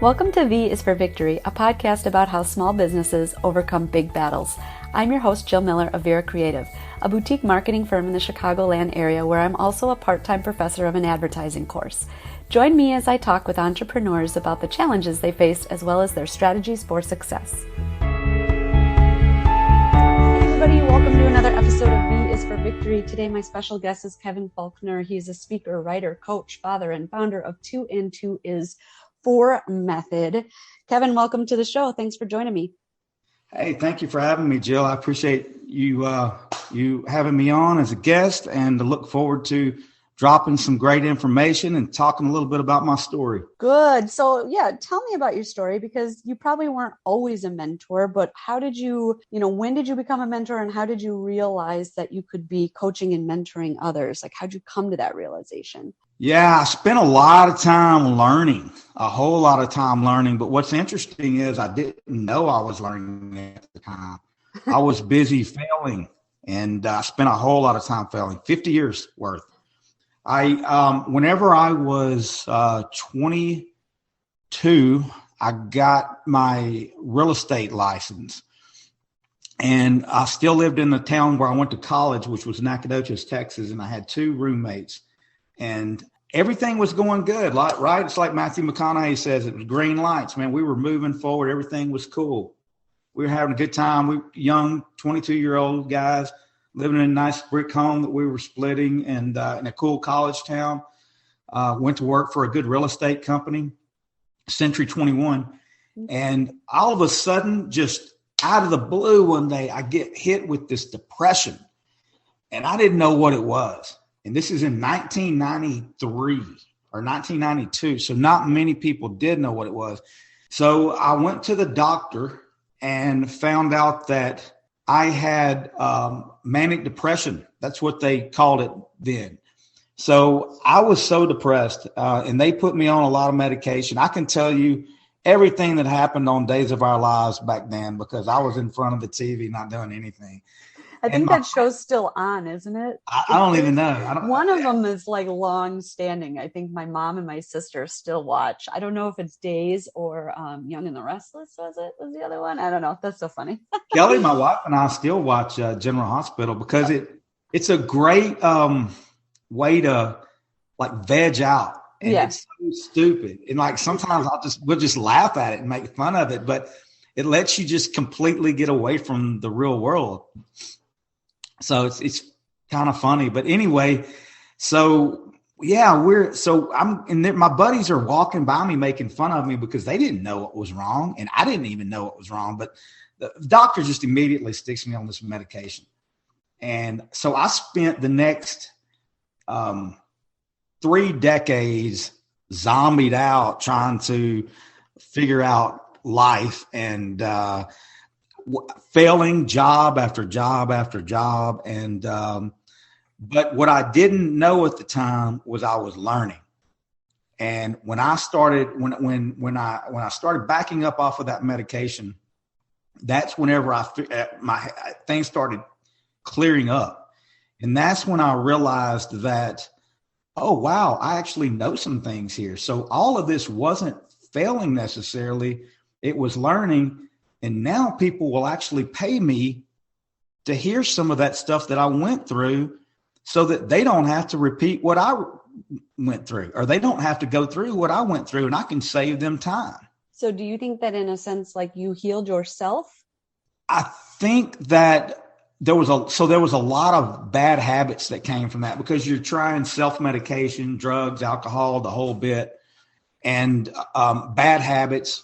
Welcome to V is for Victory, a podcast about how small businesses overcome big battles. I'm your host, Jill Miller of Vera Creative, a boutique marketing firm in the Chicagoland area where I'm also a part-time professor of an advertising course. Join me as I talk with entrepreneurs about the challenges they face as well as their strategies for success. Hey everybody, welcome to another episode of V is for Victory. Today my special guest is Kevin Faulkner. He's a speaker, writer, coach, father, and founder of 2 and 2 is 4 Method. Kevin, welcome to the show. Thanks for joining me. Hey, thank you for having me, Jill. I appreciate you having me on as a guest, and look forward to dropping some great information and talking a little bit about my story. Good. So tell me about your story, because you probably weren't always a mentor, but how did you, when did you become a mentor, and how did you realize that you could be coaching and mentoring others? Like, how'd you come to that realization? Yeah, I spent a lot of time learning, a whole lot of time learning. But what's interesting is I didn't know I was learning at the time. I was busy failing, and I spent a whole lot of time failing, 50 years worth. Whenever I was 22, I got my real estate license, and I still lived in the town where I went to college, which was Nacogdoches, Texas, and I had 2 roommates. And everything was going good, right? It's like Matthew McConaughey says, it was green lights, man. We were moving forward. Everything was cool. We were having a good time. We were young, 22-year-old guys living in a nice brick home that we were splitting, and in a cool college town. Went to work for a good real estate company, Century 21. And all of a sudden, just out of the blue one day, I get hit with this depression, and I didn't know what it was. And this is in 1993 or 1992. So not many people did know what it was. So I went to the doctor and found out that I had manic depression. That's what they called it then. So I was so depressed, and they put me on a lot of medication. I can tell you everything that happened on Days of Our Lives back then, because I was in front of the TV not doing anything. I think that show's still on, isn't it? I don't even know. One of them is like long standing. I think my mom and my sister still watch. I don't know if it's Days or Young and the Restless. Was the other one? I don't know. That's so funny. Kelly, my wife, and I still watch General Hospital, because it's a great way to like veg out. And it's so stupid. And like sometimes we'll just laugh at it and make fun of it, but it lets you just completely get away from the real world. So it's kind of funny, but anyway, so my buddies are walking by me making fun of me because they didn't know what was wrong, and I didn't even know what was wrong, but the doctor just immediately sticks me on this medication. And so I spent the next 3 decades zombied out trying to figure out life, and failing job after job after job. And but what I didn't know at the time was I was learning. And when I started when I started backing up off of that medication, that's whenever my things started clearing up. And that's when I realized that, oh wow, I actually know some things here. So all of this wasn't failing necessarily, it was learning. And now people will actually pay me to hear some of that stuff that I went through, so that they don't have to repeat what I went through, or they don't have to go through what I went through, and I can save them time. So do you think that in a sense, like, you healed yourself? I think that there was a lot of bad habits that came from that, because you're trying self-medication, drugs, alcohol, the whole bit, and bad habits.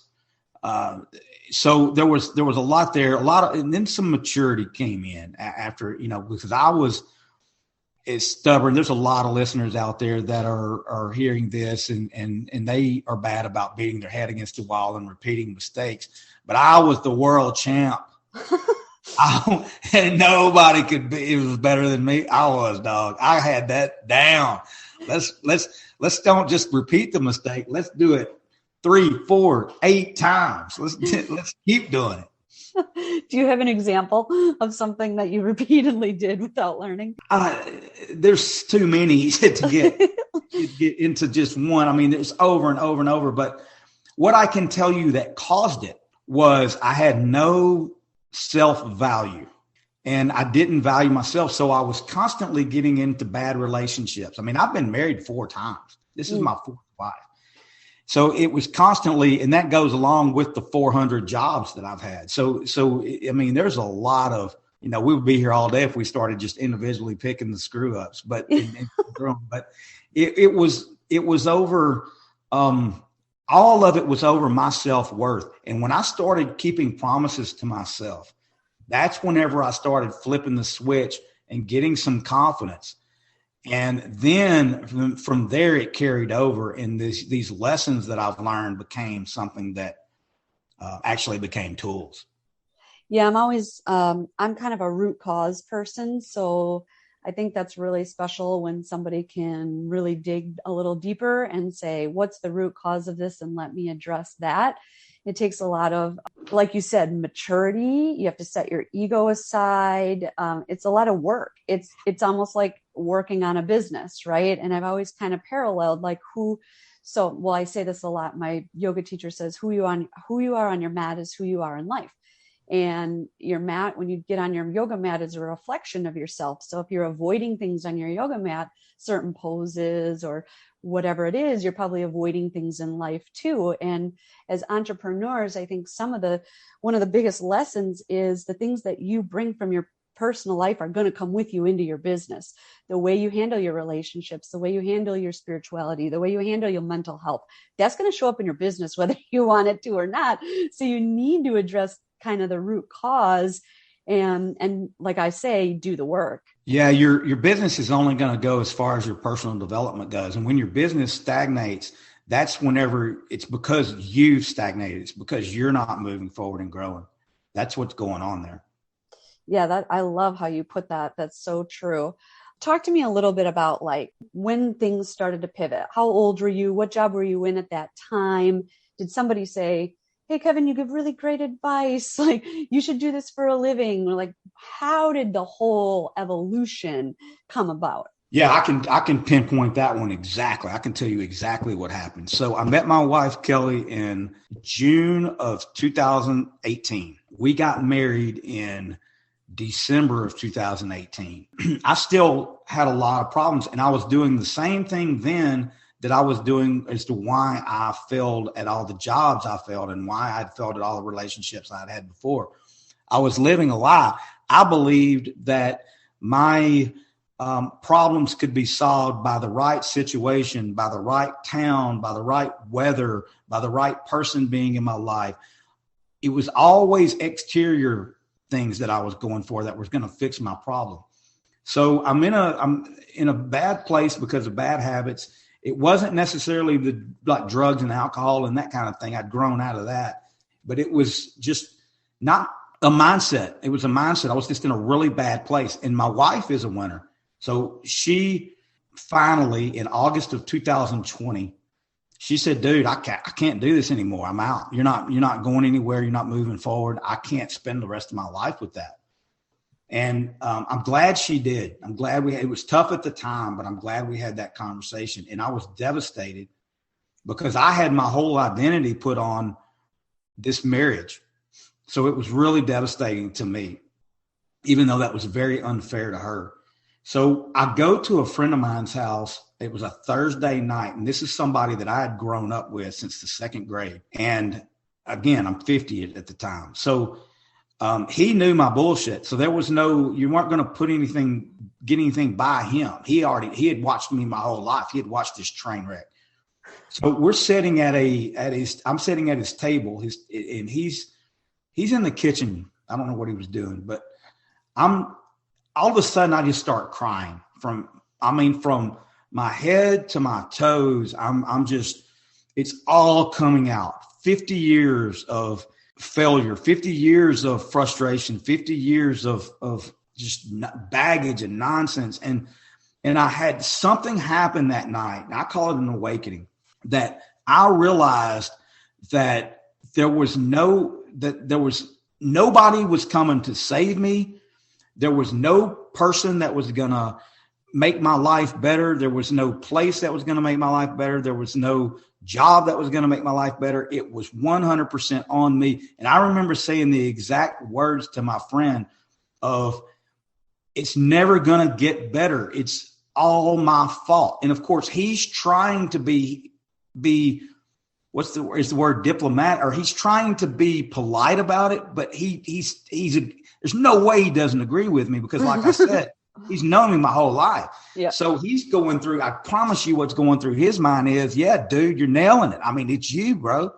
So there was a lot there, and then some maturity came in after, because I was stubborn. There's a lot of listeners out there that are hearing this, and they are bad about beating their head against the wall and repeating mistakes. But I was the world champ. And nobody it was better than me. I was, dog. I had that down. Let's don't just repeat the mistake. Let's do it 3, 4, 8 times. Let's keep doing it. Do you have an example of something that you repeatedly did without learning? There's too many to get into just one. I mean, there's over and over and over. But What I can tell you that caused it was I had no self-value and I didn't value myself. So I was constantly getting into bad relationships. I mean, I've been married 4 times. This is my 4th wife. So it was constantly, and that goes along with the 400 jobs that I've had. So, I mean, there's a lot of, we would be here all day if we started just individually picking the screw ups, but it was over, all of it was over my self-worth. And when I started keeping promises to myself, that's whenever I started flipping the switch and getting some confidence. And then from there, it carried over, and these lessons that I've learned became something that actually became tools. Yeah, I'm always, I'm kind of a root cause person. So I think that's really special when somebody can really dig a little deeper and say, what's the root cause of this? And let me address that. It takes a lot of, like you said, maturity. You have to set your ego aside. It's a lot of work. It's almost like working on a business, right? And I've always kind of paralleled like I say this a lot. My yoga teacher says, who you are on your mat is who you are in life. And your mat, when you get on your yoga mat, is a reflection of yourself. So if you're avoiding things on your yoga mat, certain poses or whatever it is, you're probably avoiding things in life too. And as entrepreneurs, I think one of the biggest lessons is the things that you bring from your personal life are going to come with you into your business. The way you handle your relationships, the way you handle your spirituality, the way you handle your mental health, that's going to show up in your business, whether you want it to or not. So you need to address kind of the root cause and like I say, do the work. Yeah, your business is only going to go as far as your personal development goes. And when your business stagnates, that's whenever it's because you've stagnated. It's because you're not moving forward and growing. That's what's going on there. Yeah, I love how you put that. That's so true. Talk to me a little bit about like when things started to pivot. How old were you? What job were you in at that time? Did somebody say, hey, Kevin, you give really great advice. Like, you should do this for a living. Or like, how did the whole evolution come about? Yeah, I can pinpoint that one exactly. I can tell you exactly what happened. So I met my wife, Kelly, in June of 2018. We got married in December of 2018. I still had a lot of problems, and I was doing the same thing then that I was doing as to why I failed at all the jobs I failed and why I'd failed at all the relationships I'd had before. I was living a lie. I believed that my problems could be solved by the right situation, by the right town, by the right weather, by the right person being in my life. It was always exterior things that I was going for that was going to fix my problem. So I'm in a bad place because of bad habits. It wasn't necessarily like drugs and alcohol and that kind of thing. I'd grown out of that, but it was just not a mindset. It was a mindset. I was just in a really bad place. And my wife is a winner. So she finally, in August of 2020, she said, dude, I can't do this anymore. I'm out. You're not going anywhere. You're not moving forward. I can't spend the rest of my life with that. And I'm glad she did. I'm glad it was tough at the time, but I'm glad we had that conversation. And I was devastated because I had my whole identity put on this marriage. So it was really devastating to me, even though that was very unfair to her. So I go to a friend of mine's house. It was a Thursday night. And this is somebody that I had grown up with since the 2nd grade. And again, I'm 50 at the time. So he knew my bullshit. So there was you weren't going to get anything by him. He had watched me my whole life. He had watched this train wreck. So we're sitting I'm sitting at his table, and he's in the kitchen. I don't know what he was doing, but all of a sudden I just start crying from my head to my toes. It's all coming out. 50 years of failure, 50 years of frustration, 50 years of just baggage and nonsense. And I had something happen that night. And I call it an awakening, that I realized that nobody was coming to save me. There was no person that was going to make my life better. There was no place that was going to make my life better. There was no job that was going to make my life better. It was 100% on me. And I remember saying the exact words to my friend of, it's never going to get better. It's all my fault. And of course, he's trying to be is the word diplomat, or he's trying to be polite about it, but there's no way he doesn't agree with me, because like I said, he's known me my whole life. Yeah. So he's going through, I promise you what's going through his mind is, yeah, dude, you're nailing it. I mean, it's you, bro.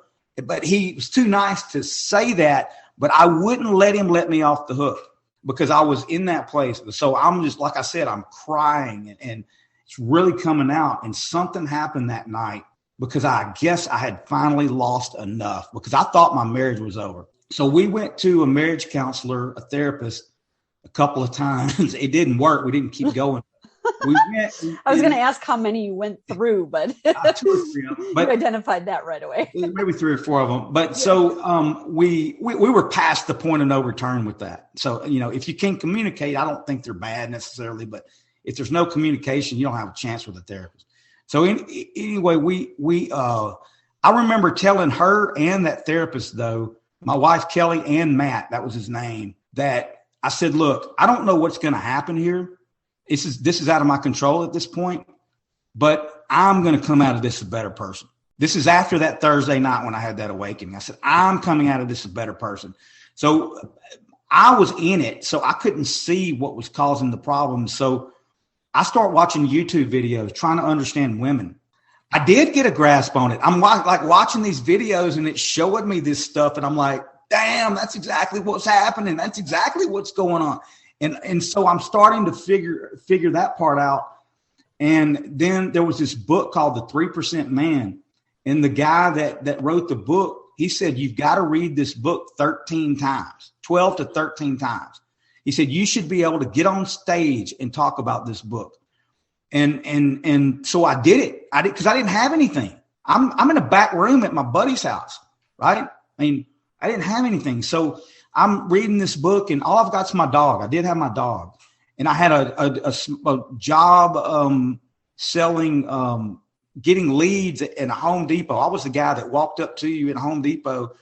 But he was too nice to say that, but I wouldn't let him let me off the hook, because I was in that place. So I'm just, like I said, I'm crying and it's really coming out. And something happened that night, because I guess I had finally lost enough, because I thought my marriage was over. So we went to a marriage counselor, a therapist, a couple of times. It didn't work. We didn't keep going. I was going to ask how many you went through, but 2 or 3 of them. But you identified that right away. Maybe 3 or 4 of them. But so we were past the point of no return with that. So, if you can communicate, I don't think they're bad necessarily, but if there's no communication, you don't have a chance with a therapist. So anyway, I remember telling her and that therapist, though, my wife, Kelly, and Matt, that was his name, that I said, look, I don't know what's going to happen here. This is out of my control at this point, but I'm going to come out of this a better person. This is after that Thursday night when I had that awakening. I said, I'm coming out of this a better person. So I was in it, so I couldn't see what was causing the problem. So I start watching YouTube videos, trying to understand women. I did get a grasp on it. I'm like watching these videos, and it showed me this stuff, and I'm like, damn, that's exactly what's happening. That's exactly what's going on. And so I'm starting to figure that part out. And then there was this book called The 3% Man. And the guy that wrote the book, he said, you've got to read this book 13 times, 12 to 13 times. He said, you should be able to get on stage and talk about this book. And so I did it. I did, because I didn't have anything. I'm in a back room at my buddy's house, right? I mean, I didn't have anything. So I'm reading this book, and all I've got is my dog. I did have my dog. And I had a job selling, getting leads in a Home Depot. I was the guy that walked up to you at Home Depot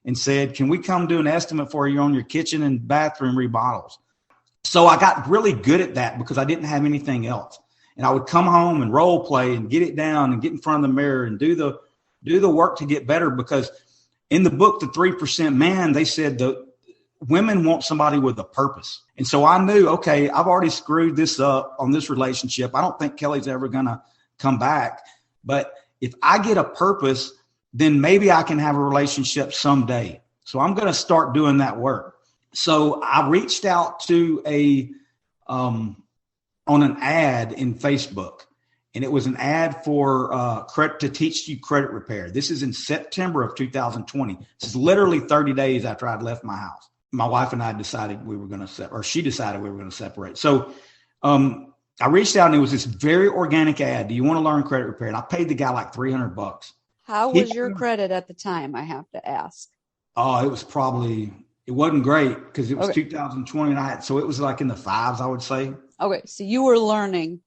and said, can we come do an estimate for you on your kitchen and bathroom remodels? So I got really good at that, because I didn't have anything else. And I would come home and role play and get it down and get in front of the mirror and do the work to get better. Because in the book, The 3% Man, they said the women want somebody with a purpose. And so I knew, okay, I've already screwed this up on this relationship. I don't think Kelly's ever going to come back. But if I get a purpose, then maybe I can have a relationship someday. So I'm going to start doing that work. So I reached out to on an ad in Facebook, and it was an ad for credit to teach you credit repair. This is in September of 2020. This is literally 30 days after I'd left my house. My wife and I decided we were going to or she decided we were going to separate. So I reached out, and it was this very organic ad. Do you want to learn credit repair? And I paid the guy like $300. How was your credit at the time? I have to ask. Oh, it wasn't great, because it was 2020, so it was like in the 5s, I would say. Okay, so you were learning,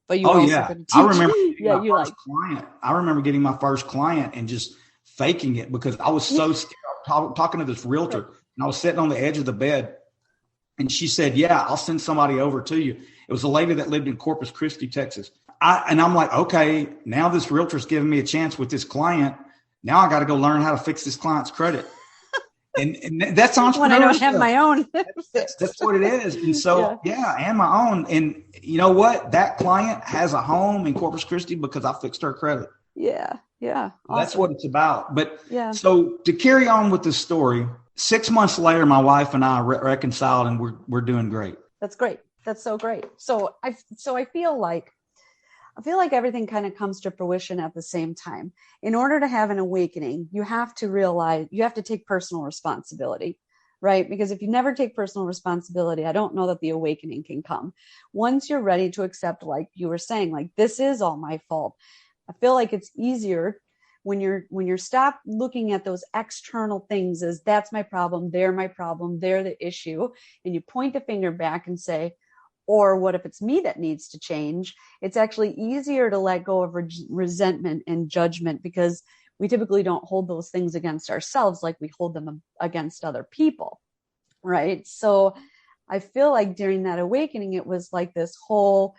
but you were also going to teach. I remember getting my first client and just faking it, because I was so scared. Talking to this realtor, and I was sitting on the edge of the bed, and she said, yeah, I'll send somebody over to you. It was a lady that lived in Corpus Christi, Texas. And I'm like, okay, now this realtor's giving me a chance with this client. Now I got to go learn how to fix this client's credit. And that's entrepreneurship. When I don't have my own. That's what it is. And so, and my own. And you know what? That client has a home in Corpus Christi because I fixed her credit. Yeah. Yeah. Awesome. That's what it's about. But so to carry on with this story, 6 months later, my wife and I reconciled, and we're doing great. That's great. That's so great. So I feel like everything kind of comes to fruition at the same time. In order to have an awakening, you have to realize, you have to take personal responsibility, right? Because if you never take personal responsibility, I don't know that the awakening can come. Once you're ready to accept, like you were saying, like, this is all my fault. I feel like it's easier when you're stop looking at those external things as that's my problem, they're the issue. And you point the finger back and say, Or what if it's me that needs to change? It's actually easier to let go of resentment and judgment, because we typically don't hold those things against ourselves like we hold them against other people, right? So I feel like during that awakening, it was like this whole,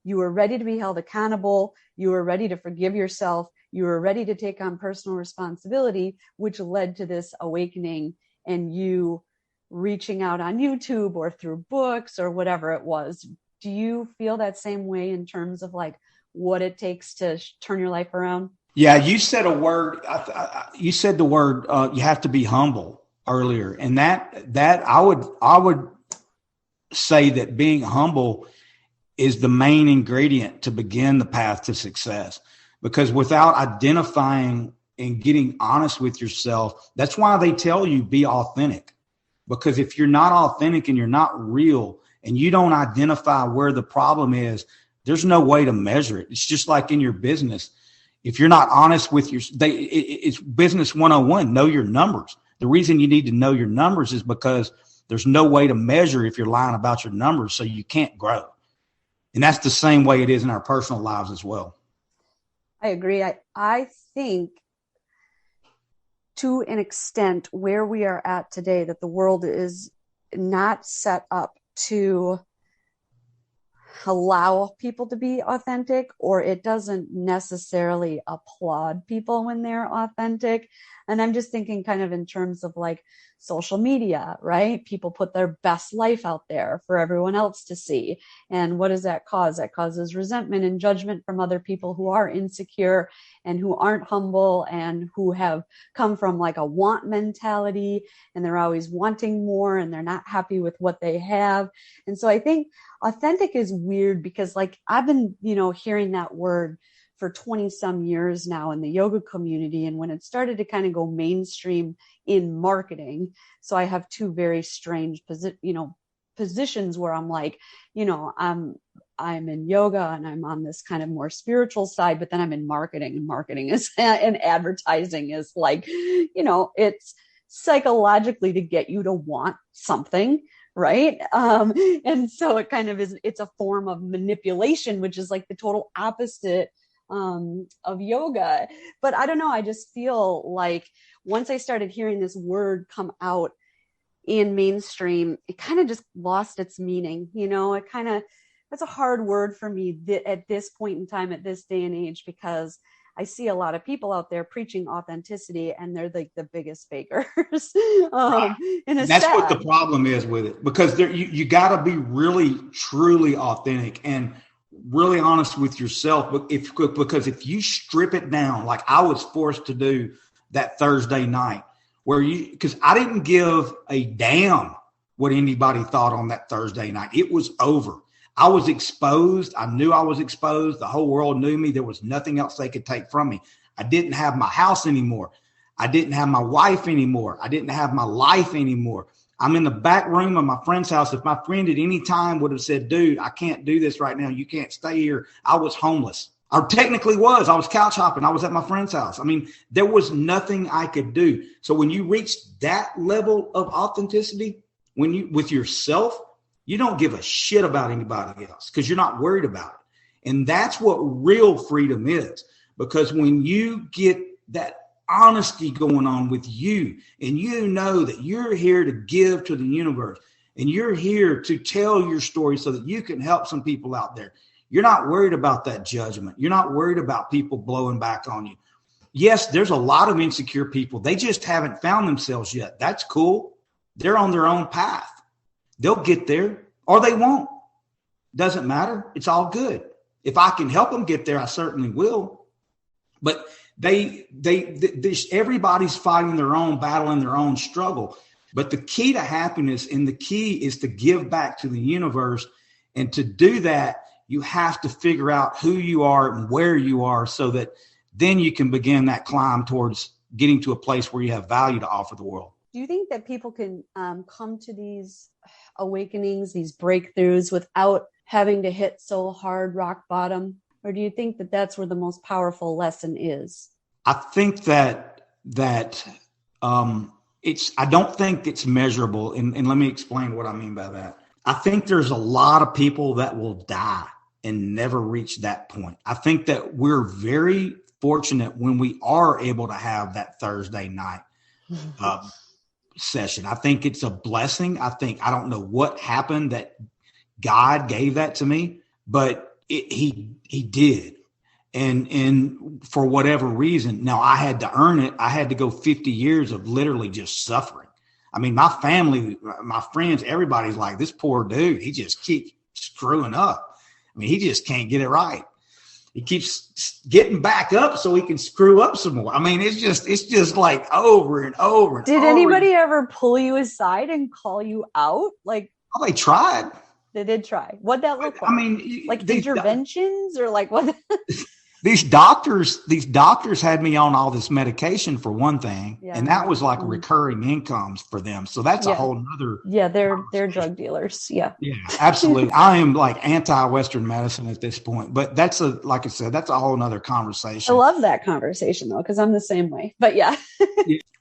you were ready to be held accountable, you were ready to forgive yourself, you were ready to take on personal responsibility, which led to this awakening and you reaching out on YouTube or through books or whatever it was. Do you feel that same way in terms of like what it takes to turn your life around? Yeah, you said a word. You said the word. You have to be humble earlier, and that I would say that being humble is the main ingredient to begin the path to success. Because without identifying and getting honest with yourself, that's why they tell you be authentic. Because if you're not authentic and you're not real and you don't identify where the problem is, there's no way to measure it. It's just like in your business. If you're not honest with it's business 101, know your numbers. The reason you need to know your numbers is because there's no way to measure if you're lying about your numbers, so you can't grow. And that's the same way it is in our personal lives as well. I agree. I think to an extent where we are at today, that the world is not set up to allow people to be authentic, or it doesn't necessarily applaud people when they're authentic. And I'm just thinking kind of in terms of like social media, right? People put their best life out there for everyone else to see. And what does that cause? That causes resentment and judgment from other people who are insecure and who aren't humble and who have come from like a want mentality, and they're always wanting more and they're not happy with what they have. And so I think authentic is weird because like I've been, hearing that word for 20 some years now in the yoga community. And when it started to kind of go mainstream in marketing, so I have two very strange positions where I'm like, I'm in yoga and I'm on this kind of more spiritual side, but then I'm in marketing, and marketing is and advertising is like, it's psychologically to get you to want something. Right. And so it kind of is, it's a form of manipulation, which is like the total opposite of yoga. But I don't know. I just feel like once I started hearing this word come out in mainstream, it kind of just lost its meaning. That's a hard word for me at this point in time, at this day and age, because I see a lot of people out there preaching authenticity and they're like the biggest fakers. Right. And that's sad. What the problem is with it, because you got to be really, truly authentic and really honest with yourself. Because if you strip it down, like I was forced to do that Thursday night, because I didn't give a damn what anybody thought on that Thursday night. It was over. I was exposed. I knew I was exposed. The whole world knew me. There was nothing else they could take from me. I didn't have my house anymore. I didn't have my wife anymore. I didn't have my life anymore. I'm in the back room of my friend's house. If my friend at any time would have said, dude, I can't do this right now, you can't stay here, I was homeless. I technically was. I was couch hopping. I was at my friend's house. I mean, there was nothing I could do. So when you reach that level of authenticity, with yourself, you don't give a shit about anybody else because you're not worried about it. And that's what real freedom is. Because when you get that honesty going on with you, and you know that you're here to give to the universe, and you're here to tell your story so that you can help some people out there, you're not worried about that judgment. You're not worried about people blowing back on you. Yes, there's a lot of insecure people. They just haven't found themselves yet. That's cool. They're on their own path. They'll get there or they won't. Doesn't matter. It's all good. If I can help them get there, I certainly will. But everybody's fighting their own battle and their own struggle. But the key to happiness and the key is to give back to the universe. And to do that, you have to figure out who you are and where you are so that then you can begin that climb towards getting to a place where you have value to offer the world. Do you think that people can come to these awakenings, these breakthroughs without having to hit so hard rock bottom? Or do you think that that's where the most powerful lesson is? I think that I don't think it's measurable. And let me explain what I mean by that. I think there's a lot of people that will die and never reach that point. I think that we're very fortunate when we are able to have that Thursday night session. I think it's a blessing. I don't know what happened that God gave that to me, but he did. And for whatever reason, now I had to earn it. I had to go 50 years of literally just suffering. I mean, my family, my friends, everybody's like, this poor dude, he just keeps screwing up. I mean, he just can't get it right. He keeps getting back up so he can screw up some more. I mean, it's just like over and over. And Did anybody ever pull you aside and call you out? Like, well, they tried. They did try. What'd that look like? I mean, like interventions or like what? These doctors had me on all this medication for one thing, and that was like recurring incomes for them. So that's a whole nother. Yeah, they're drug dealers. Yeah. Yeah, absolutely. I am like anti-Western medicine at this point, but like I said, that's a whole nother conversation. I love that conversation though, because I'm the same way. But yeah.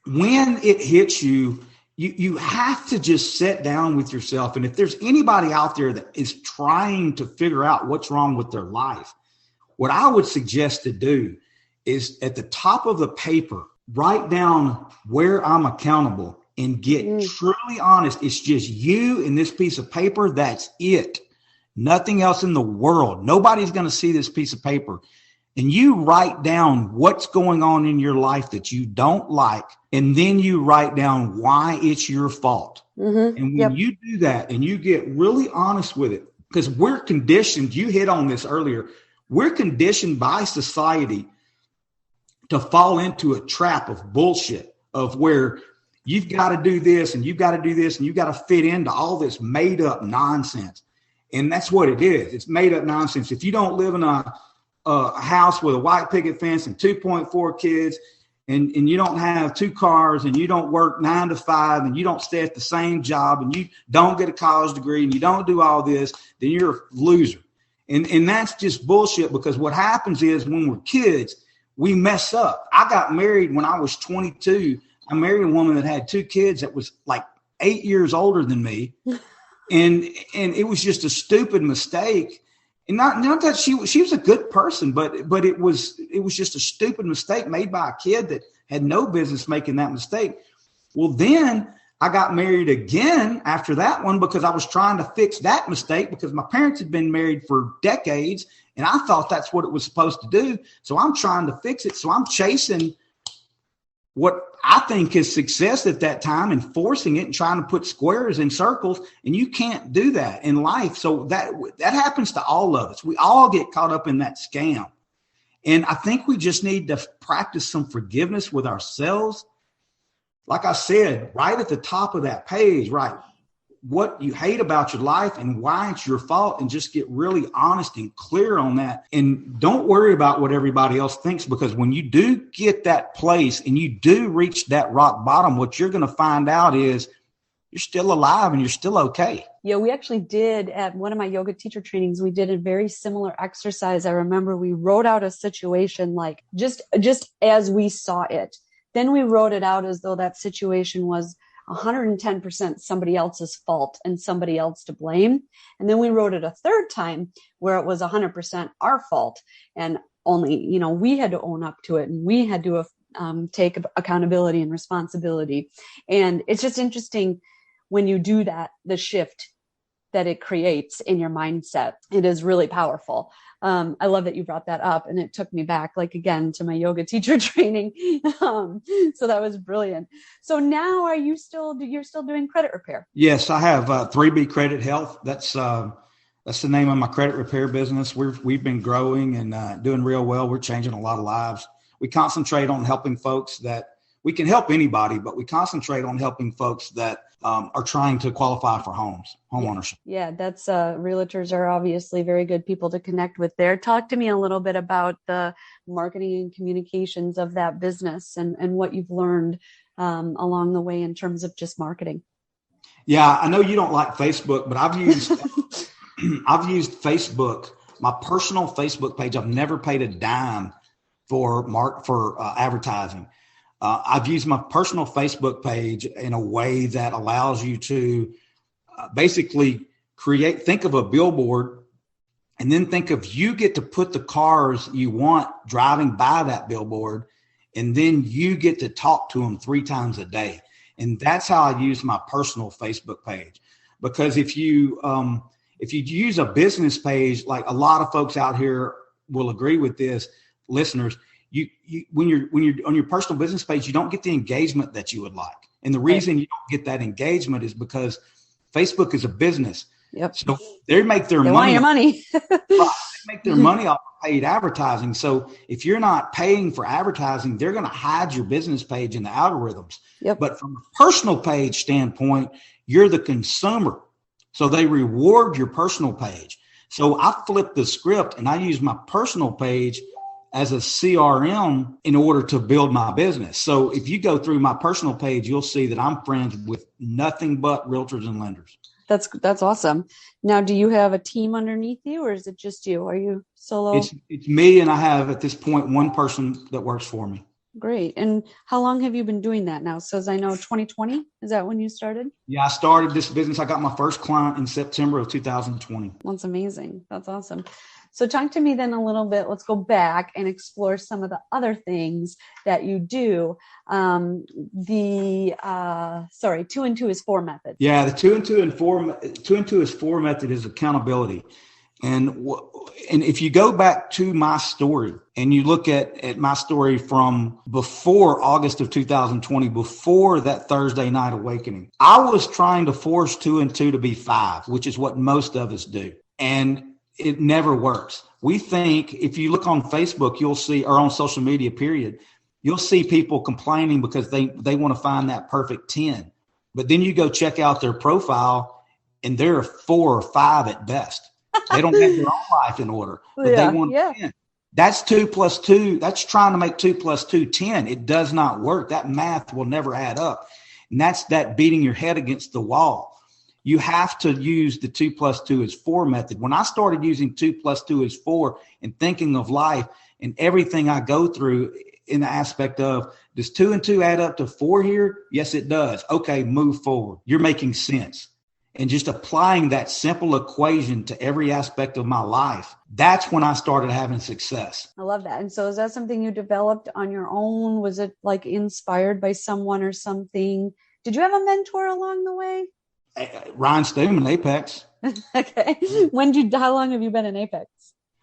When it hits you, you have to just sit down with yourself. And if there's anybody out there that is trying to figure out what's wrong with their life, what I would suggest to do is at the top of the paper, write down where I'm accountable and get truly honest. It's just you and this piece of paper. That's it. Nothing else in the world. Nobody's going to see this piece of paper. And you write down what's going on in your life that you don't like. And then you write down why it's your fault. Mm-hmm. And when you do that and you get really honest with it, because we're conditioned, you hit on this earlier, we're conditioned by society to fall into a trap of bullshit of where you've got to do this and you've got to do this and you've got to fit into all this made up nonsense. And that's what it is. It's made up nonsense. If you don't live in a house with a white picket fence and 2.4 kids and you don't have 2 cars and you don't work 9 to 5 and you don't stay at the same job and you don't get a college degree and you don't do all this, then you're a loser. And that's just bullshit, because what happens is when we're kids, we mess up. I got married when I was 22. I married a woman that had 2 kids that was like 8 years older than me. And it was just a stupid mistake. And not that she was a good person, but it was just a stupid mistake made by a kid that had no business making that mistake. Well, then I got married again after that one because I was trying to fix that mistake, because my parents had been married for decades and I thought that's what it was supposed to do. So I'm trying to fix it. So I'm chasing what I think is success at that time and forcing it and trying to put squares in circles. And you can't do that in life. So that happens to all of us. We all get caught up in that scam. And I think we just need to practice some forgiveness with ourselves. Like I said, right at the top of that page, right, what you hate about your life and why it's your fault, and just get really honest and clear on that. And don't worry about what everybody else thinks, because when you do get that place and you do reach that rock bottom, what you're going to find out is you're still alive and you're still okay. Yeah, we actually did at one of my yoga teacher trainings, we did a very similar exercise. I remember we wrote out a situation like just as we saw it. Then we wrote it out as though that situation was 110% somebody else's fault and somebody else to blame. And then we wrote it a third time where it was 100% our fault. And only, we had to own up to it and we had to take accountability and responsibility. And it's just interesting when you do that, the shift that it creates in your mindset. It is really powerful. I love that you brought that up, and it took me back, like, again, to my yoga teacher training. So that was brilliant. So now you're still doing credit repair? Yes, I have 3B Credit Health. That's the name of my credit repair business. We've been growing and doing real well. We're changing a lot of lives. We concentrate on helping folks that we can help anybody, but we concentrate on helping folks that are trying to qualify for home ownership. Yeah, that's realtors are obviously very good people to connect with there. Talk to me a little bit about the marketing and communications of that business and what you've learned along the way in terms of just marketing. Yeah, I know you don't like Facebook, but I've used Facebook, my personal Facebook page. I've never paid a dime for advertising. I've used my personal Facebook page in a way that allows you to basically think of a billboard, and then think of you get to put the cars you want driving by that billboard, and then you get to talk to them 3 times a day. And that's how I use my personal Facebook page. Because if you use a business page, like a lot of folks out here will agree with this, listeners, you when you're on your personal business page, you don't get the engagement that you would like. And the reason you don't get that engagement is because Facebook is a business. Yep. So they make their they money. Want your money. They make their money off of paid advertising. So if you're not paying for advertising, they're going to hide your business page in the algorithms. Yep. But from a personal page standpoint, you're the consumer. So they reward your personal page. So I flipped the script and I use my personal page as a CRM in order to build my business. So if you go through my personal page, you'll see that I'm friends with nothing but realtors and lenders. That's awesome. Now, do you have a team underneath you, or is it just you? Are you solo? It's me, and I have at this point one person that works for me. Great. And how long have you been doing that now? So as I know, 2020, is that when you started? Yeah, I started this business. I got my first client in September of 2020. That's amazing. That's awesome. So talk to me then a little bit. Let's go back and explore some of the other things that you do. 2 and 2 is 4 method. Yeah, the 2 and 2 is 4 method is accountability. And if you go back to my story and you look at my story from before August of 2020, before that Thursday night awakening, I was trying to force 2 and 2 to be 5, which is what most of us do. And it never works. We think if you look on Facebook, you'll see, or on social media, period, you'll see people complaining because they want to find that perfect 10. But then you go check out their profile and they're a 4 or 5 at best. They don't have their own life in order, but they want 10. That's 2 plus 2. That's trying to make 2 plus 2 10. It does not work. That math will never add up. And that's that beating your head against the wall. You have to use the 2 plus 2 is 4 method. When I started using 2 plus 2 is 4 and thinking of life and everything I go through in the aspect of, does 2 and 2 add up to 4 here? Yes, it does. Okay, move forward. You're making sense. And just applying that simple equation to every aspect of my life, that's when I started having success. I love that. And so is that something you developed on your own? Was it like inspired by someone or something? Did you have a mentor along the way? Ryan Stewman, Apex. Okay. How long have you been in Apex?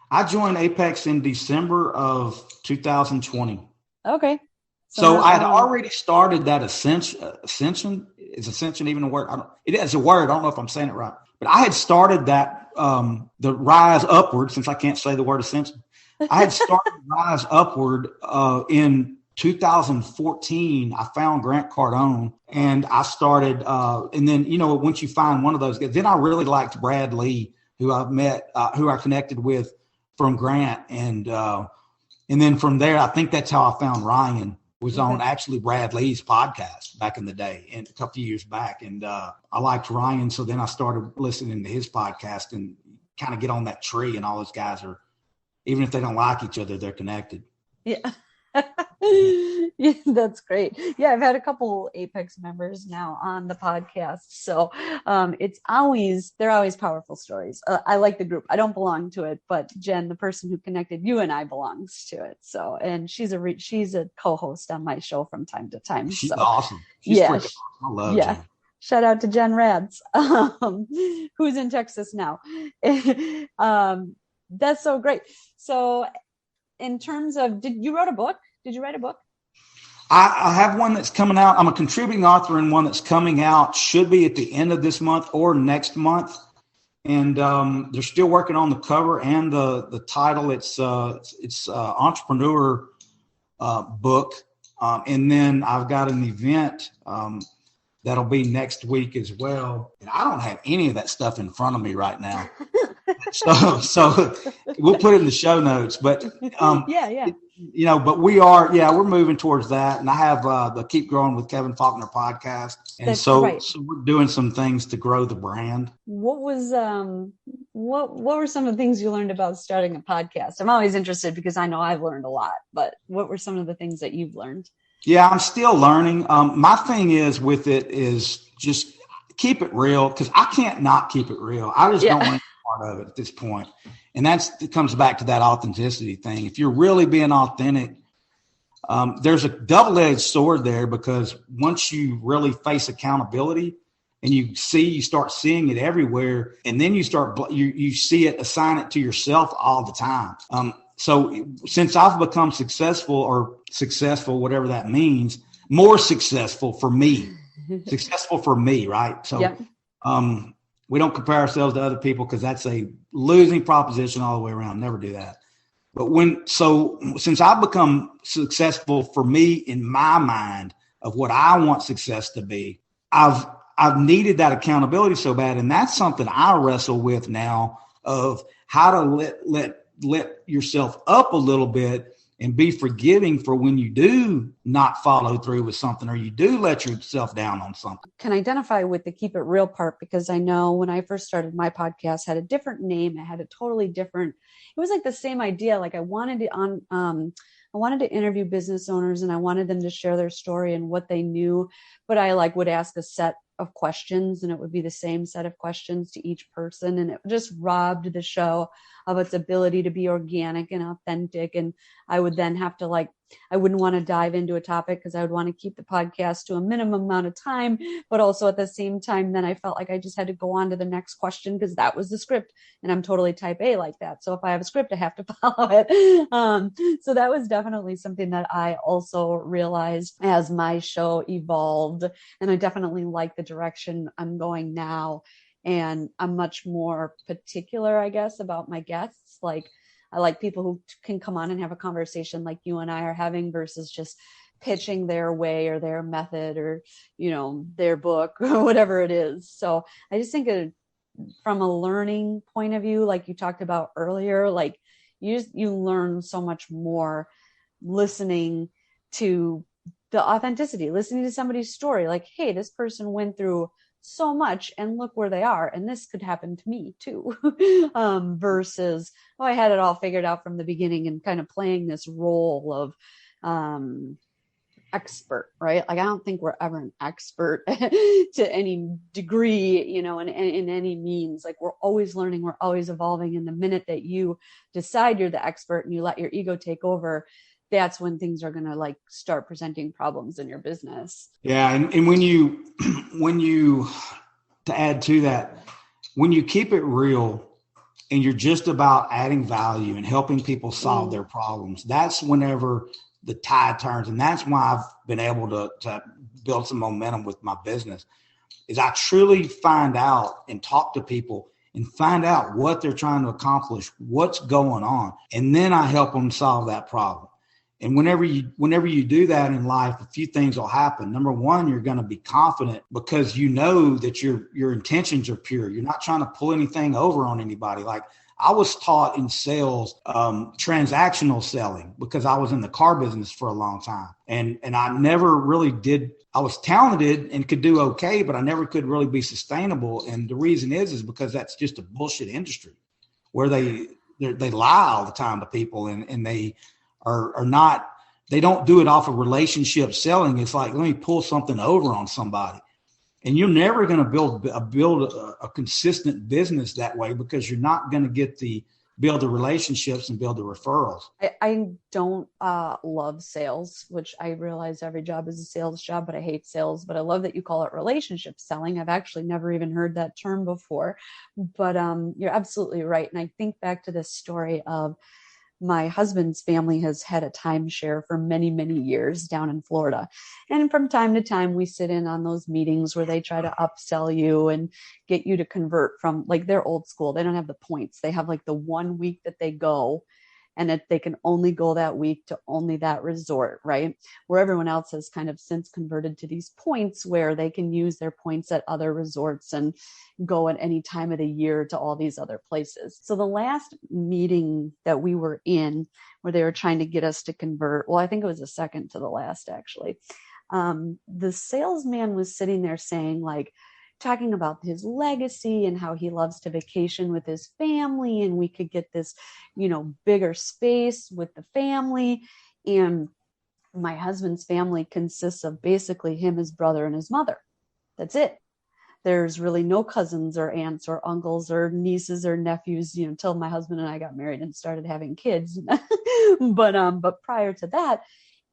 I joined Apex in December of 2020. Okay. So I had already started that ascension. Is ascension even a word? It is a word. I don't know if I'm saying it right. But I had started that, the rise upward, since I can't say the word ascension. I had started rise upward in 2014. I found Grant Cardone and I started, and then, once you find one of those guys, then I really liked Brad Lee, who I met, who I connected with from Grant. And then from there, I think that's how I found Ryan, was on actually Brad Lee's podcast back in the day and a couple of years back. And I liked Ryan. So then I started listening to his podcast and kind of get on that tree, and all those guys are, even if they don't like each other, they're connected. Yeah. Yeah, that's great. Yeah, I've had a couple Apex members now on the podcast. So they're always powerful stories. I like the group. I don't belong to it, but Jen, the person who connected you and I, belongs to it. So, and she's a co-host on my show from time to time. She's awesome. She's awesome. I love Jen. Shout out to Jen Rads, who's in Texas now. That's so great. So in terms of, did you write a book? Did you write a book? I have one that's coming out. I'm a contributing author in one that's coming out, should be at the end of this month or next month. And they're still working on the cover and the title. It's entrepreneur book. And then I've got an event that'll be next week as well. And I don't have any of that stuff in front of me right now. So we'll put it in the show notes. But but we're moving towards that. And I have the Keep Growing with Kevin Faulkner podcast. And so we're doing some things to grow the brand. What was what were some of the things you learned about starting a podcast? I'm always interested because I know I've learned a lot, but what were some of the things that you've learned? Yeah, I'm still learning. My thing is with it is just keep it real, because I can't not keep it real. I just don't want any part of it at this point. And it comes back to that authenticity thing. If you're really being authentic, there's a double-edged sword there, because once you really face accountability and you start seeing it everywhere, and then you see it, assign it to yourself all the time. So since I've become successful, whatever that means, more successful for me, right? So we don't compare ourselves to other people, because that's a losing proposition all the way around. Never do that. But since I've become successful for me in my mind of what I want success to be, I've needed that accountability so bad. And that's something I wrestle with now, of how to let yourself up a little bit and be forgiving for when you do not follow through with something, or you do let yourself down on something. Can identify with the keep it real part, because I know when I first started my podcast, had a different name. It had a totally different, it was like the same idea. Like I wanted to interview business owners, and I wanted them to share their story and what they knew, but I would ask a set of questions, and it would be the same set of questions to each person. And it just robbed the show of its ability to be organic and authentic. And I would then have to I wouldn't want to dive into a topic, because I would want to keep the podcast to a minimum amount of time, but also at the same time, then I felt like I just had to go on to the next question, because that was the script, and I'm totally type A like that. So if I have a script, I have to follow it. So that was definitely something that I also realized as my show evolved, and I definitely like the direction I'm going now. And I'm much more particular, I guess, about my guests. I like people who can come on and have a conversation like you and I are having, versus just pitching their way or their method or, their book or whatever it is. So I just think from a learning point of view, like you talked about earlier, you learn so much more listening to the authenticity, listening to somebody's story. Like, hey, this person went through so much and look where they are, and this could happen to me too. Versus, I had it all figured out from the beginning, and kind of playing this role of expert, right? I don't think we're ever an expert to any degree, in any means. We're always learning, we're always evolving. And the minute that you decide you're the expert and you let your ego take over, that's when things are going to start presenting problems in your business. Yeah. And when you, to add to that, when you keep it real and you're just about adding value and helping people solve their problems, that's whenever the tide turns. And that's why I've been able to build some momentum with my business, is I truly find out and talk to people and find out what they're trying to accomplish, what's going on. And then I help them solve that problem. And whenever you do that in life, a few things will happen. Number one, you're going to be confident, because you know that your intentions are pure. You're not trying to pull anything over on anybody. Like I was taught in sales, transactional selling, because I was in the car business for a long time. And I never really did. I was talented and could do okay, but I never could really be sustainable. And the reason is because that's just a bullshit industry where they lie all the time to people, and they are not, they don't do it off of relationship selling. It's like, let me pull something over on somebody. And you're never going to build a consistent business that way, because you're not going to build the relationships and build the referrals. I don't love sales, which I realize every job is a sales job, but I hate sales. But I love that you call it relationship selling. I've actually never even heard that term before, but you're absolutely right. And I think back to this story of my husband's family has had a timeshare for many, many years down in Florida. And from time to time, we sit in on those meetings where they try to upsell you and get you to convert from, they're old school. They don't have the points. They have the 1 week that they go, and they can only go that week to only that resort, right? Where everyone else has kind of since converted to these points where they can use their points at other resorts and go at any time of the year to all these other places. So the last meeting that we were in, where they were trying to get us to convert, well, I think it was the second to the last, actually. The salesman was sitting there saying, talking about his legacy and how he loves to vacation with his family, and we could get this, bigger space with the family. And my husband's family consists of basically him, his brother, and his mother. That's it. there's really no cousins or aunts or uncles or nieces or nephews, until my husband and I got married and started having kids. But prior to that,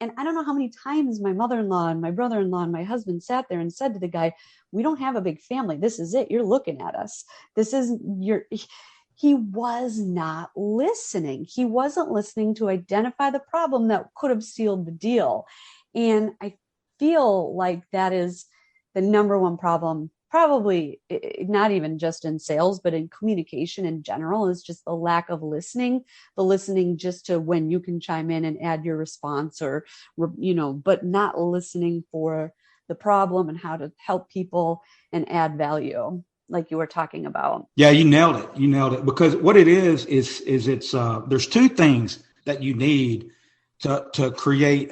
and I don't know how many times my mother-in-law and my brother-in-law and my husband sat there and said to the guy, we don't have a big family. This is it. You're looking at us. This is he was not listening. He wasn't listening to identify the problem that could have sealed the deal. And I feel like that is the number one problem, probably not even just in sales, but in communication in general, is just the lack of listening, the listening just to when you can chime in and add your response, or, but not listening for the problem and how to help people and add value, like you were talking about. Yeah, you nailed it. You nailed it. Because what it is it's there's two things that you need to create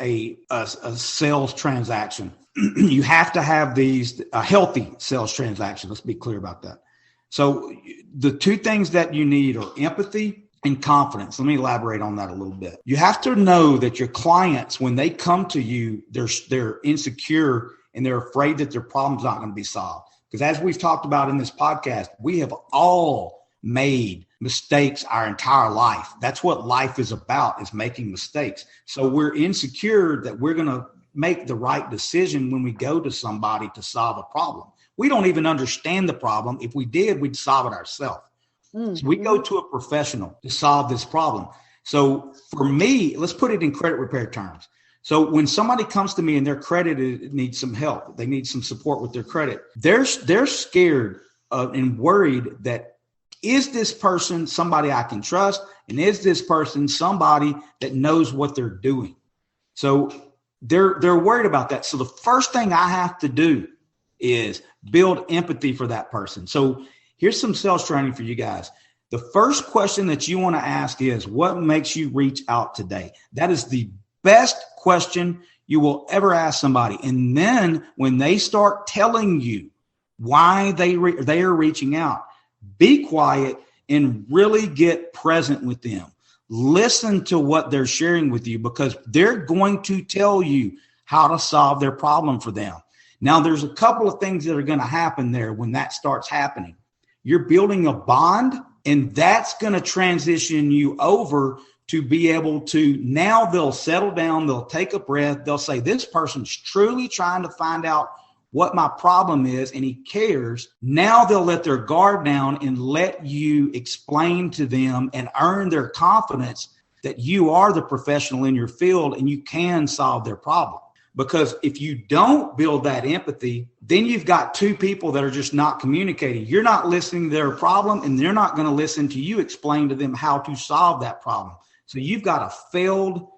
a sales transaction. You have to have a healthy sales transaction. Let's be clear about that. So the two things that you need are empathy and confidence. Let me elaborate on that a little bit. You have to know that your clients, when they come to you, they're insecure and they're afraid that their problem's not going to be solved. Because as we've talked about in this podcast, we have all made mistakes our entire life. That's what life is about, is making mistakes. So we're insecure that we're going to make the right decision when we go to somebody to solve a problem. We don't even understand the problem. If we did, we'd solve it ourselves. Mm-hmm. So we go to a professional to solve this problem. So for me, let's put it in credit repair terms. So when somebody comes to me and their credit needs some help, they need some support with their credit, they're scared and worried that, is this person somebody I can trust? And is this person somebody that knows what they're doing? So they're worried about that. So the first thing I have to do is build empathy for that person. So here's some sales training for you guys. The first question that you want to ask is, what makes you reach out today? That is the best question you will ever ask somebody. And then when they start telling you why they are reaching out, be quiet and really get present with them. Listen to what they're sharing with you, because they're going to tell you how to solve their problem for them. Now, there's a couple of things that are going to happen there when that starts happening. You're building a bond, and that's going to transition you over to be able to, now they'll settle down, they'll take a breath, they'll say, this person's truly trying to find out what my problem is, and he cares. Now they'll let their guard down and let you explain to them and earn their confidence that you are the professional in your field and you can solve their problem. Because if you don't build that empathy, then you've got two people that are just not communicating. You're not listening to their problem, and they're not going to listen to you explain to them how to solve that problem. So you've got a failed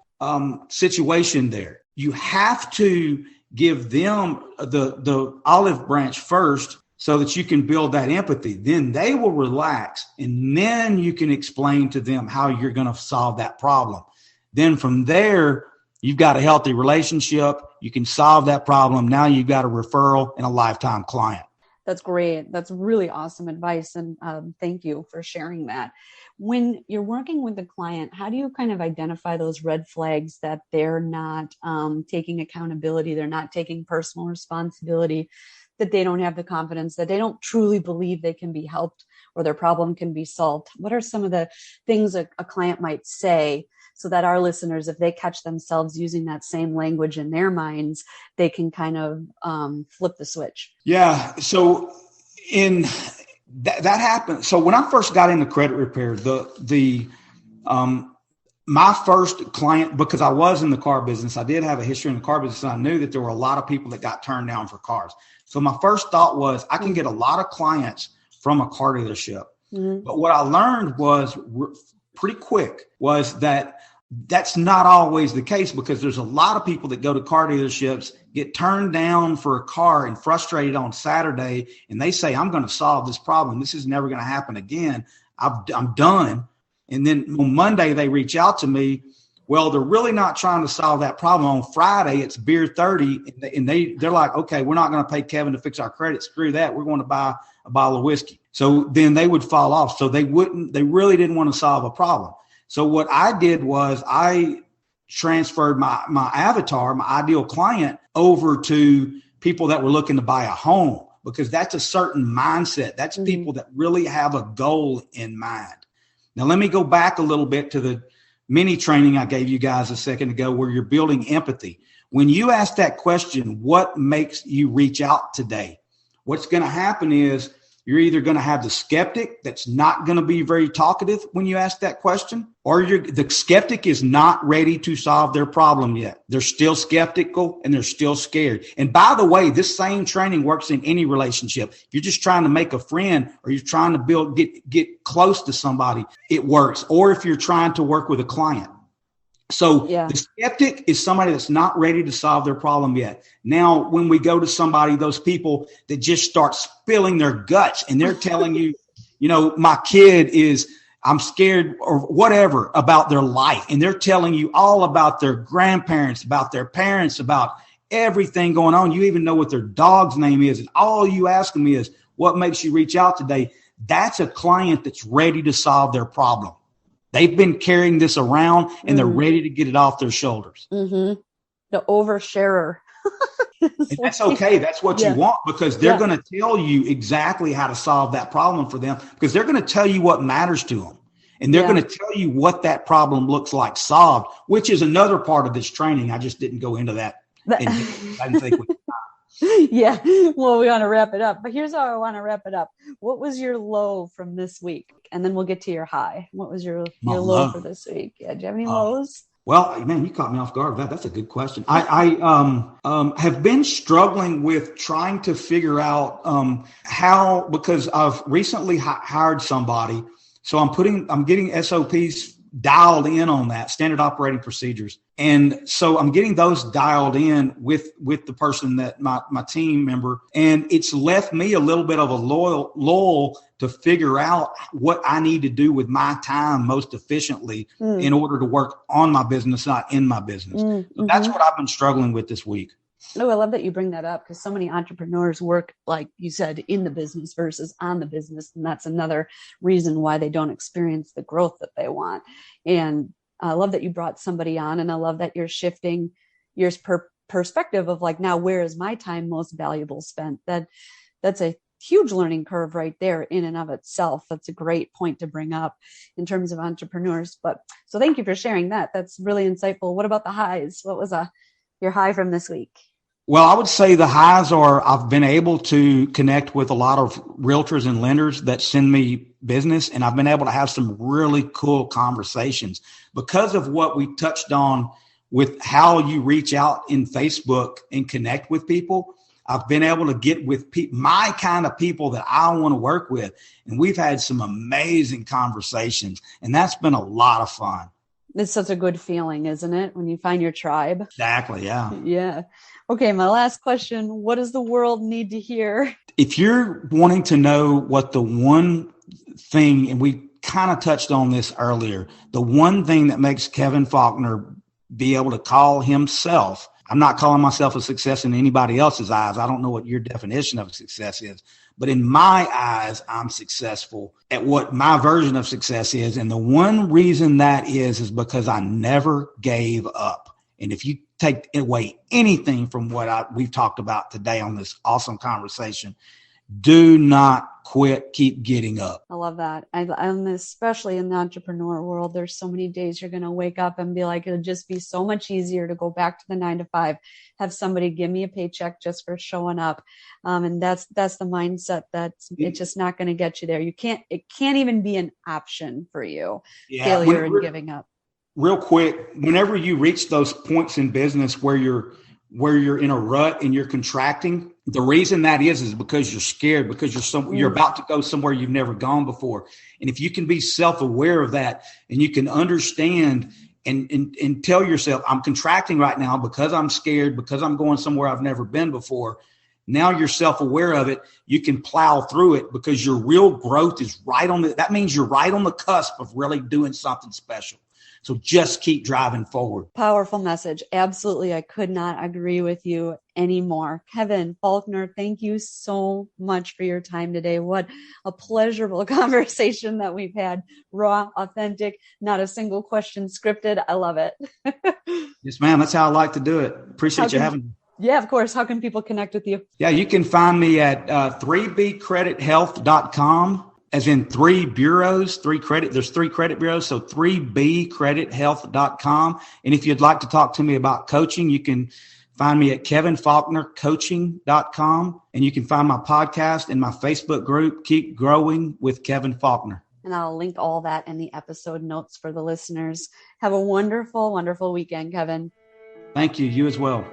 situation there. You have to give them the olive branch first so that you can build that empathy. Then they will relax, and then you can explain to them how you're going to solve that problem. Then from there, you've got a healthy relationship. You can solve that problem. Now you've got a referral and a lifetime client. That's great. That's really awesome advice. And thank you for sharing that. When you're working with a client, how do you kind of identify those red flags that they're not taking accountability, they're not taking personal responsibility, that they don't have the confidence, that they don't truly believe they can be helped or their problem can be solved? What are some of the things a client might say so that our listeners, if they catch themselves using that same language in their minds, they can kind of flip the switch? Yeah. So that happened. So when I first got into credit repair, my first client, because I was in the car business, I did have a history in the car business. And I knew that there were a lot of people that got turned down for cars. So my first thought was, I can get a lot of clients from a car dealership. Mm-hmm. But what I learned was pretty quick was that that's not always the case, because there's a lot of people that go to car dealerships, get turned down for a car and frustrated on Saturday. And they say, I'm going to solve this problem. This is never going to happen again. I'm done. And then on Monday, they reach out to me. Well, they're really not trying to solve that problem. On Friday, it's beer 30. And they're like, okay, we're not going to pay Kevin to fix our credit. Screw that. We're going to buy a bottle of whiskey. So then they would fall off. So they really didn't want to solve a problem. So what I did was I transferred my avatar, my ideal client, over to people that were looking to buy a home, because that's a certain mindset. That's people that really have a goal in mind. Now, let me go back a little bit to the mini training I gave you guys a second ago where you're building empathy. When you ask that question, what makes you reach out today? What's going to happen is you're either going to have the skeptic that's not going to be very talkative when you ask that question, or the skeptic is not ready to solve their problem yet. They're still skeptical and they're still scared. And by the way, this same training works in any relationship. If you're just trying to make a friend or you're trying to get close to somebody, it works. Or if you're trying to work with a client. So the skeptic is somebody that's not ready to solve their problem yet. Now, when we go to somebody, those people that just start spilling their guts and they're telling you, my kid I'm scared or whatever about their life. And they're telling you all about their grandparents, about their parents, about everything going on. You even know what their dog's name is. And all you ask them is, what makes you reach out today? That's a client that's ready to solve their problem. They've been carrying this around and they're ready to get it off their shoulders. The oversharer. And that's okay. That's what you want, because they're going to tell you exactly how to solve that problem for them, because they're going to tell you what matters to them. And they're going to tell you what that problem looks like solved, which is another part of this training. I just didn't go into that. I didn't think Yeah. Well, we want to wrap it up, but here's how I want to wrap it up. What was your low from this week? And then we'll get to your high. What was your low for this week? Yeah. Do you have any lows? Well, man, you caught me off guard. That's a good question. I have been struggling with trying to figure out how, because I've recently hired somebody. So I'm getting SOPs dialed in on that, standard operating procedures. And so I'm getting those dialed in with the person that my team member, and it's left me a little bit of a lull to figure out what I need to do with my time most efficiently in order to work on my business, not in my business. So that's what I've been struggling with this week. Oh, I love that you bring that up, because so many entrepreneurs work, like you said, in the business versus on the business. And that's another reason why they don't experience the growth that they want. And I love that you brought somebody on, and I love that you're shifting your perspective of like, now where is my time most valuable spent? That's a huge learning curve right there in and of itself. That's a great point to bring up in terms of entrepreneurs. But so thank you for sharing that. That's really insightful. What about the highs? What was your high from this week? Well, I would say the highs are I've been able to connect with a lot of realtors and lenders that send me business, and I've been able to have some really cool conversations because of what we touched on with how you reach out in Facebook and connect with people. I've been able to get with my kind of people that I want to work with, and we've had some amazing conversations, and that's been a lot of fun. It's such a good feeling, isn't it? When you find your tribe. Exactly. Yeah. Yeah. Okay. My last question. What does the world need to hear? If you're wanting to know what the one thing, and we kind of touched on this earlier, the one thing that makes Kevin Faulkner be able to call himself, I'm not calling myself a success in anybody else's eyes. I don't know what your definition of success is, but in my eyes, I'm successful at what my version of success is. And the one reason that is because I never gave up. And if you take away anything from what we've talked about today on this awesome conversation, do not quit. Keep getting up. I love that. I'm especially in the entrepreneur world. There's so many days you're going to wake up and be like, it'll just be so much easier to go back to the 9 to 5, have somebody give me a paycheck just for showing up. And that's the mindset it's just not going to get you there. It can't even be an option for you. Yeah, failure and giving up. Real quick, whenever you reach those points in business where you're in a rut and you're contracting, the reason that is because you're scared, because you're about to go somewhere you've never gone before. And if you can be self-aware of that, and you can understand and tell yourself, I'm contracting right now because I'm scared, because I'm going somewhere I've never been before. Now you're self-aware of it. You can plow through it because your real growth is that means you're right on the cusp of really doing something special. So just keep driving forward. Powerful message. Absolutely. I could not agree with you anymore. Kevin Faulkner, thank you so much for your time today. What a pleasurable conversation that we've had. Raw, authentic, not a single question scripted. I love it. Yes, ma'am. That's how I like to do it. Appreciate you having me. Yeah, of course. How can people connect with you? Yeah, you can find me at 3bcredithealth.com, as in three bureaus, there's three credit bureaus, so 3bcredithealth.com. And if you'd like to talk to me about coaching, you can find me at kevinfaulknercoaching.com. And you can find my podcast and my Facebook group, Keep Growing with Kevin Faulkner. And I'll link all that in the episode notes for the listeners. Have a wonderful, wonderful weekend, Kevin. Thank you. You as well.